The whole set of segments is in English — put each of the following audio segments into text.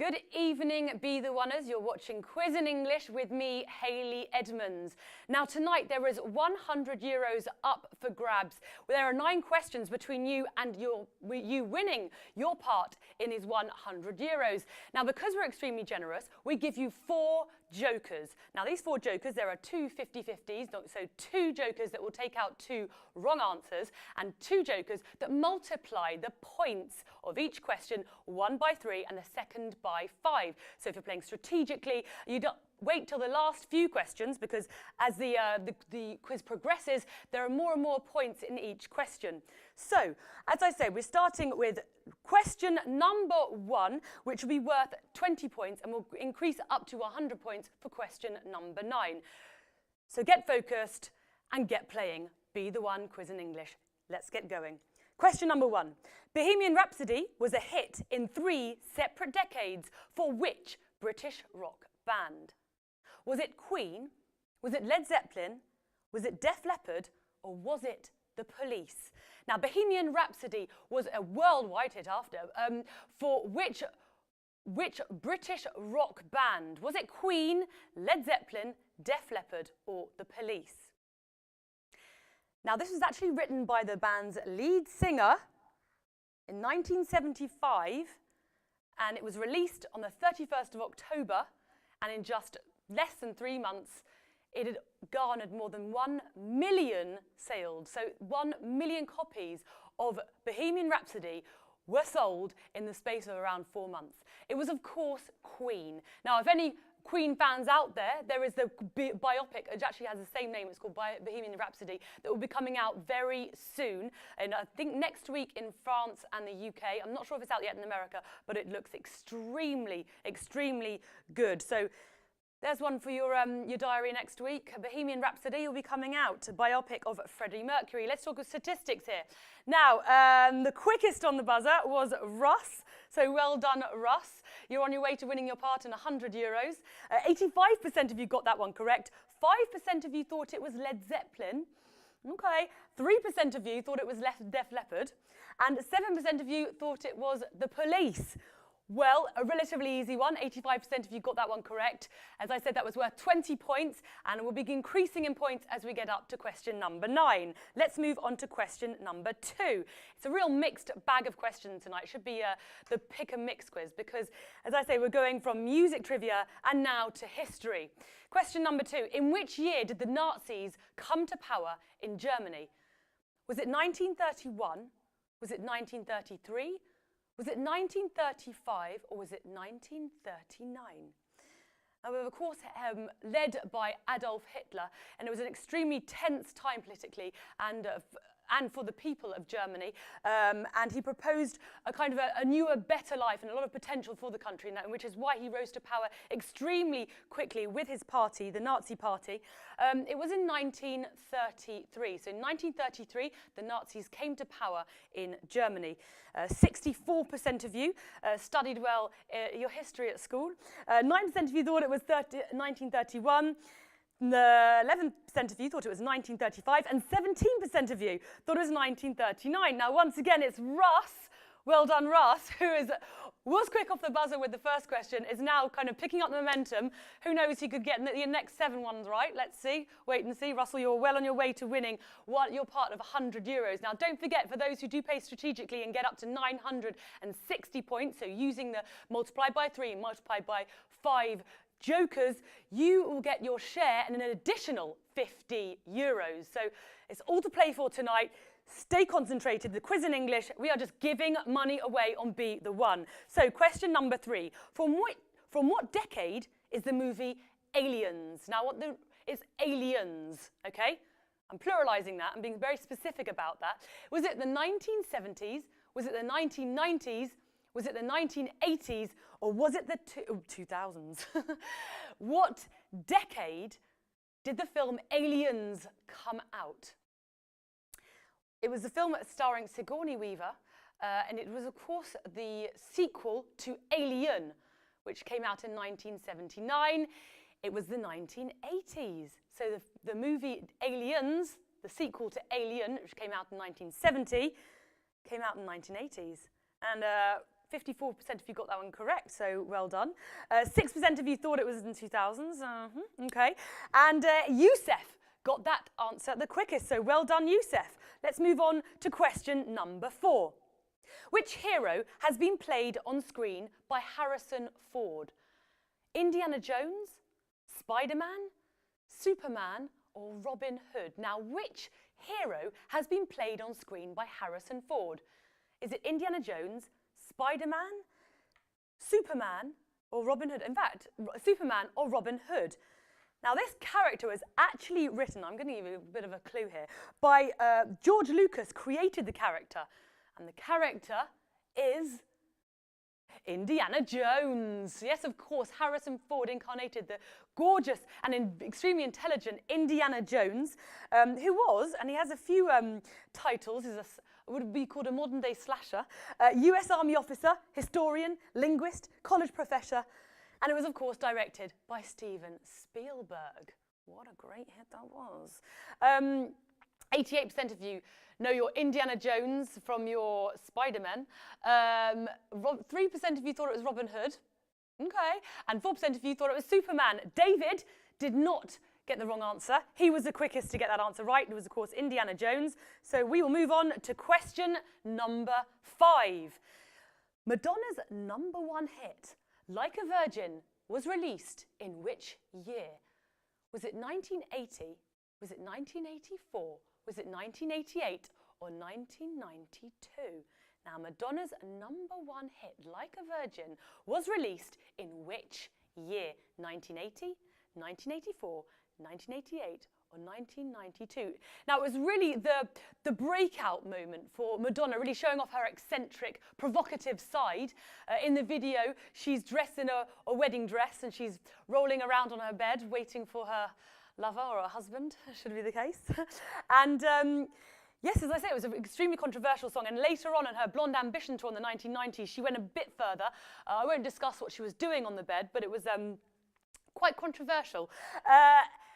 Good evening, Be The Oneers. You're watching Quiz in English with me, Hayley Edmonds. Now tonight there is €100 up for grabs. There are 9 questions between you and you winning your part in these €100. Now because we're extremely generous, we give you 4 jokers. Now these 4 jokers, there are 2 50-50s, so 2 jokers that will take out 2 wrong answers and 2 jokers that multiply the points of each question, one by 3 and the second by 5. So if you're playing strategically, you don't wait till the last few questions, because as the quiz progresses, there are more and more points in each question. So, as I say, we're starting with question number 1, which will be worth 20 points and will increase up to 100 points for question number 9. So get focused and get playing. Be the One Quiz in English. Let's get going. Question number 1. Bohemian Rhapsody was a hit in 3 separate decades for which British rock band? Was it Queen? Was it Led Zeppelin? Was it Def Leppard? Or was it the Police? Now, Bohemian Rhapsody was a worldwide hit after. For which British rock band? Was it Queen, Led Zeppelin, Def Leppard, or the Police? Now, this was actually written by the band's lead singer in 1975, and it was released on the 31st of October, and in just less than 3 months, it had garnered more than 1 million sales. So 1 million copies of Bohemian Rhapsody were sold in the space of around 4 months. It was, of course, Queen. Now, if any Queen fans out there, there is the biopic, it actually has the same name, it's called Bohemian Rhapsody, that will be coming out very soon, and I think next week in France and the UK. I'm not sure if it's out yet in America, but it looks extremely, extremely good. So there's one for your diary next week. Bohemian Rhapsody will be coming out, a biopic of Freddie Mercury. Let's talk of statistics here. Now, the quickest on the buzzer was Russ. So well done, Russ. You're on your way to winning your part in €100. 85% of you got that one correct. 5% of you thought it was Led Zeppelin. Okay. 3% of you thought it was Def Leppard. And 7% of you thought it was the Police. Well, a relatively easy one. 85% of you got that one correct. As I said, that was worth 20 points, and we'll be increasing in points as we get up to question number 9. Let's move on to question number 2. It's a real mixed bag of questions tonight. It should be the pick and mix quiz, because, as I say, we're going from music trivia and now to history. Question number 2. In which year did the Nazis come to power in Germany? Was it 1931? Was it 1933? Was it 1935 or was it 1939? Now, we were, of course, led by Adolf Hitler, and it was an extremely tense time politically and for the people of Germany. And he proposed a kind of a newer, better life and a lot of potential for the country, which is why he rose to power extremely quickly with his party, the Nazi Party. It was in 1933. So in 1933, the Nazis came to power in Germany. 64% of you studied well your history at school. 9% of you thought it was 1931. 11% of you thought it was 1935, and 17% of you thought it was 1939. Now, once again, it's Russ. Well done, Russ, who was quick off the buzzer with the first question, is now kind of picking up the momentum. Who knows, he could get the next 7 ones right. Let's see. Wait and see. Russell, you're well on your way to winning your part of €100. Now, don't forget, for those who do play strategically and get up to 960 points, so using the multiplied by 3, multiplied by 5 jokers, you will get your share and an additional €50. So it's all to play for tonight. Stay concentrated. The quiz in English, we are just giving money away on Be The One. So question number 3. From what decade is the movie Aliens? Now, it's Aliens, okay? I'm pluralizing that and being very specific about that. Was it the 1970s? Was it the 1990s? Was it the 1980s, or was it the 2000s? What decade did the film Aliens come out? It was a film starring Sigourney Weaver, and it was, of course, the sequel to Alien, which came out in 1979. It was the 1980s. So the movie Aliens, the sequel to Alien, which came out in 1970, came out in the 1980s. And 54% of you got that one correct, so well done. 6% of you thought it was in 2000s. Okay. And Youssef got that answer the quickest, so well done, Youssef. Let's move on to question number 4. Which hero has been played on screen by Harrison Ford? Indiana Jones, Spider-Man, Superman, or Robin Hood? Now, which hero has been played on screen by Harrison Ford? Is it Indiana Jones, Spider-Man, Superman, or Robin Hood? In fact, Superman or Robin Hood. Now, this character was actually written, I'm going to give you a bit of a clue here, by George Lucas created the character. And the character is Indiana Jones. Yes, of course, Harrison Ford incarnated the gorgeous and extremely intelligent Indiana Jones, who was, and he has a few titles, he's would be called a modern-day slasher, US Army officer, historian, linguist, college professor, and it was, of course, directed by Steven Spielberg. What a great hit that was. 88% of you know your Indiana Jones from your Spider-Man. 3% of you thought it was Robin Hood. Okay. And 4% of you thought it was Superman. David did not get the wrong answer. He was the quickest to get that answer right. It was, of course, Indiana Jones. So we will move on to question number 5. Madonna's #1 hit, Like a Virgin, was released in which year? Was it 1980? Was it 1984? Was it 1988 or 1992? Now, Madonna's #1 hit, Like a Virgin, was released in which year? 1980, 1984, 1988, or 1992? Now, it was really the breakout moment for Madonna, really showing off her eccentric, provocative side. In the video, she's dressed in a wedding dress and she's rolling around on her bed, waiting for her lover or her husband, should be the case. And yes, as I say, it was an extremely controversial song. And later on in her Blonde Ambition tour in the 1990s, she went a bit further. I won't discuss what she was doing on the bed, but it was quite controversial.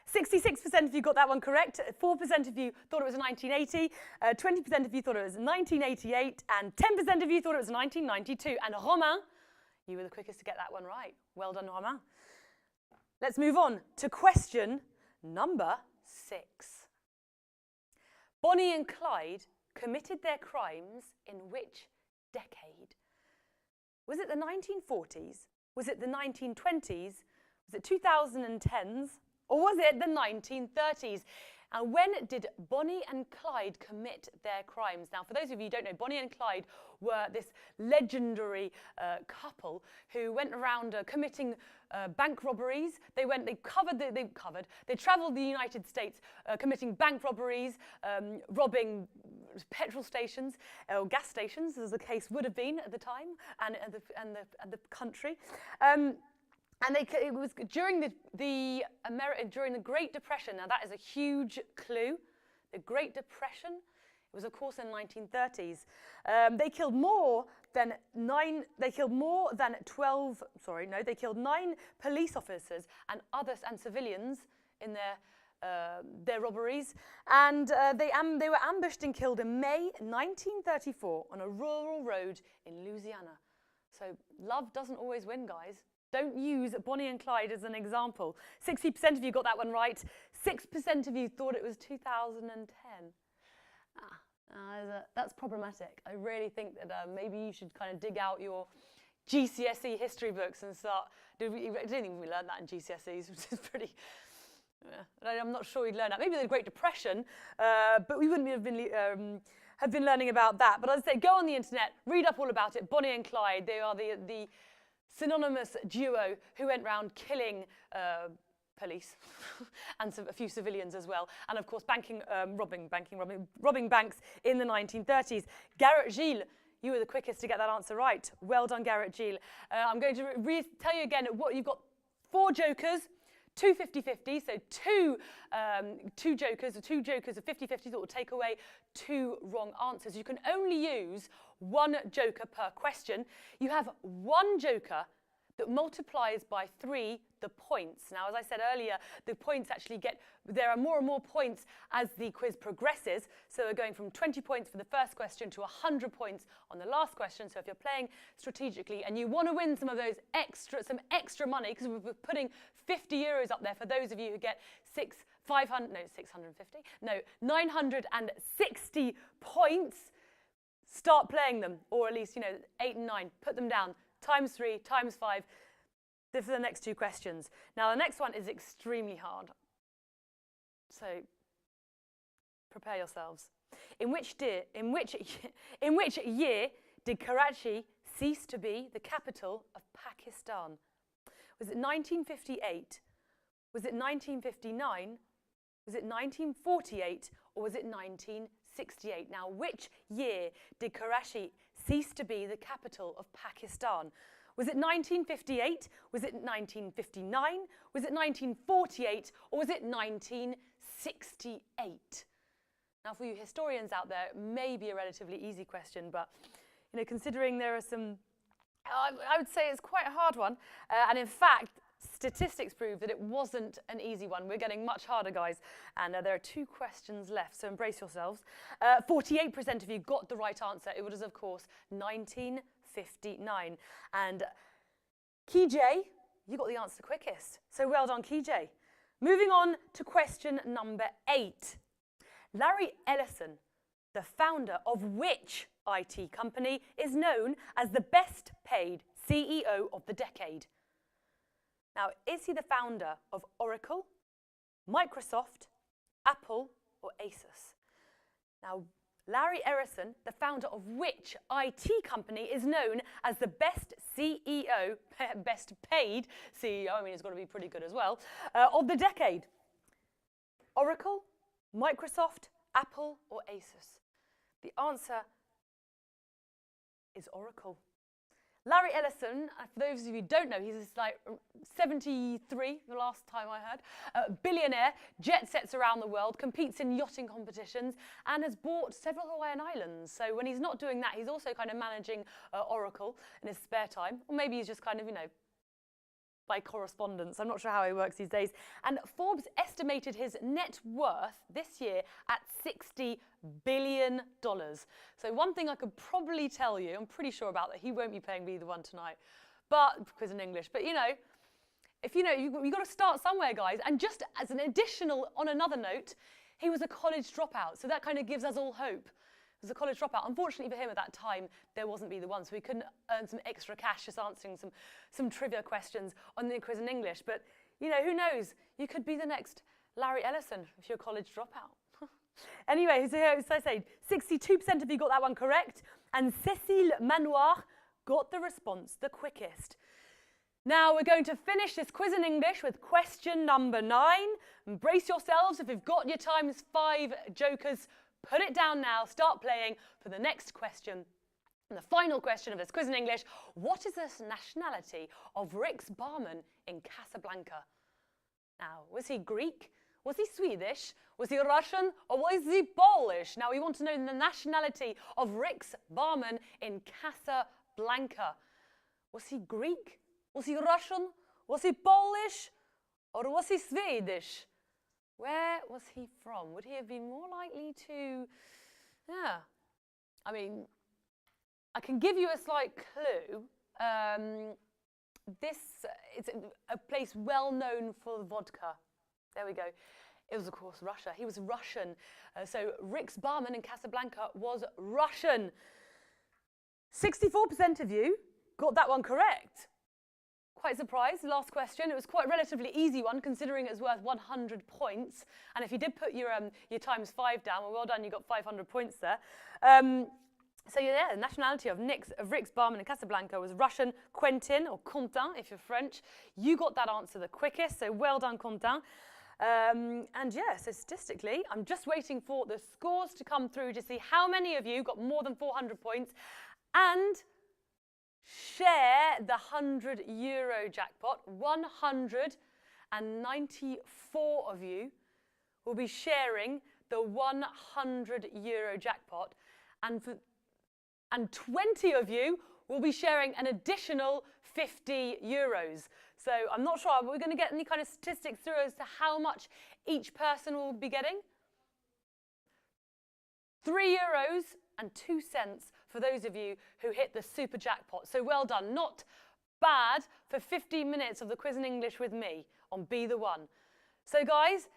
66% of you got that one correct. 4% of you thought it was 1980. 20% of you thought it was 1988. And 10% of you thought it was 1992. And Romain, you were the quickest to get that one right. Well done, Romain. Let's move on to question number 6. Bonnie and Clyde committed their crimes in which decade? Was it the 1940s? Was it the 1920s? Was it 2010s? Or was it the 1930s? And when did Bonnie and Clyde commit their crimes? Now, for those of you who don't know, Bonnie and Clyde were this legendary couple who went around committing bank robberies. They travelled the United States committing bank robberies, robbing petrol stations or gas stations, as the case would have been at the time, and the country. And it was during during the Great Depression. Now that is a huge clue. The Great Depression. It was, of course, in the 1930s. They killed They killed 9 police officers and civilians in their robberies. And they were ambushed and killed in May 1934 on a rural road in Louisiana. So love doesn't always win, guys. Don't use Bonnie and Clyde as an example. 60% of you got that one right. 6% of you thought it was 2010. That's problematic. I really think that maybe you should kind of dig out your GCSE history books and start. I didn't think we learned that in GCSEs, which is pretty. I'm not sure we'd learn that. Maybe the Great Depression, but we wouldn't have been learning about that. But as I say, go on the internet, read up all about it. Bonnie and Clyde. They are the synonymous duo who went around killing police and a few civilians as well, and of course robbing banks in the 1930s. Garrett Gilles, you were the quickest to get that answer right. Well done, Garrett Gilles. I'm going to tell you again what you've got: 4 jokers, 2 50-50, so two jokers of 50-50 that will take away 2 wrong answers. You can only use 1 joker per question. You have 1 joker that multiplies by 3 the points. Now, as I said earlier, the points actually there are more and more points as the quiz progresses. So we're going from 20 points for the first question to 100 points on the last question. So if you're playing strategically and you want to win some extra money, because we're putting 50 euros up there for those of you who get 960 points, start playing them, or at least, 8 and 9, put them down. Times 3, times 5, for the next 2 questions. Now, the next one is extremely hard. So, prepare yourselves. In which year did Karachi cease to be the capital of Pakistan? Was it 1958? Was it 1959? Was it 1948? Or was it 1968? Now, which year did Karachi cease to be the capital of Pakistan? Was it 1958? Was it 1959? Was it 1948? Or was it 1968? Now, for you historians out there, it may be a relatively easy question, but considering there are some, I would say it's quite a hard one. And in fact, statistics prove that it wasn't an easy one. We're getting much harder, guys. And there are 2 questions left, so embrace yourselves. 48% of you got the right answer. It was, of course, 1959. And Kijay, you got the answer quickest. So well done, Kijay. Moving on to question number 8. Larry Ellison, the founder of which IT company, is known as the best paid CEO of the decade? Now, is he the founder of Oracle, Microsoft, Apple, or Asus? Now, Larry Ellison, the founder of which IT company, is known as the best CEO, best paid CEO, I mean, it's got to be pretty good as well, of the decade? Oracle, Microsoft, Apple, or Asus? The answer is Oracle. Larry Ellison, for those of you who don't know, he's like 73, the last time I heard, billionaire, jet sets around the world, competes in yachting competitions, and has bought several Hawaiian islands. So when he's not doing that, he's also kind of managing Oracle in his spare time. Or maybe he's just kind of, by correspondence. I'm not sure how he works these days. And Forbes estimated his net worth this year at $60 billion. So one thing I could probably tell you, I'm pretty sure about that, he won't be playing Be the One tonight, because in English. But if you've got to start somewhere, guys. And just as an additional, on another note, he was a college dropout. So that kind of gives us all hope. He was a college dropout. Unfortunately for him at that time, there wasn't Be the One, so he couldn't earn some extra cash just answering some trivia questions on the quiz in English. But, who knows? You could be the next Larry Ellison if you're a college dropout. Anyway, so as I say, 62% of you got that one correct, and Cécile Manoir got the response the quickest. Now we're going to finish this quiz in English with question number 9. Embrace yourselves. If you've got your times 5 jokers, put it down now. Start playing for the next question. And the final question of this quiz in English: what is the nationality of Rick's barman in Casablanca? Now, was he Greek? Was he Swedish? Was he Russian? Or was he Polish? Now, we want to know the nationality of Rick's barman in Casablanca. Was he Greek? Was he Russian? Was he Polish? Or was he Swedish? Where was he from? Would he have been more likely to... Yeah. I mean, I can give you a slight clue. This is a place well known for vodka. There we go. It was, of course, Russia. He was Russian. So Rick's barman in Casablanca was Russian. 64% of you got that one correct. Quite surprised. Last question. It was quite a relatively easy one, considering it was worth 100 points. And if you did put your times 5 down, well done, you got 500 points there. So yeah, the nationality of Rick's barman in Casablanca was Russian. Quentin, or Quentin if you're French, you got that answer the quickest, so well done, Quentin. And yeah, so statistically, I'm just waiting for the scores to come through to see how many of you got more than 400 points and share the €100 jackpot. 194 of you will be sharing the €100 jackpot, and 20 of you will be sharing an additional 50 euros. So I'm not sure, but we're going to get any kind of statistics through as to how much each person will be getting. 3 euros and 2 cents for those of you who hit the super jackpot. So well done. Not bad for 15 minutes of the quiz in English with me on Be The One. So guys,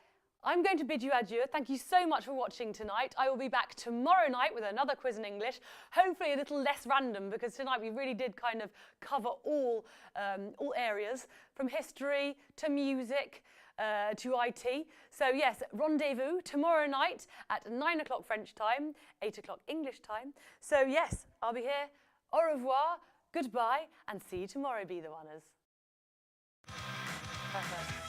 I'm going to bid you adieu. Thank you so much for watching tonight. I will be back tomorrow night with another quiz in English, hopefully a little less random, because tonight we really did kind of cover all areas, from history to music to IT. So yes, rendezvous tomorrow night at 9 o'clock French time, 8 o'clock English time. So yes, I'll be here. Au revoir, goodbye, and see you tomorrow, Be The Oneers. Perfect.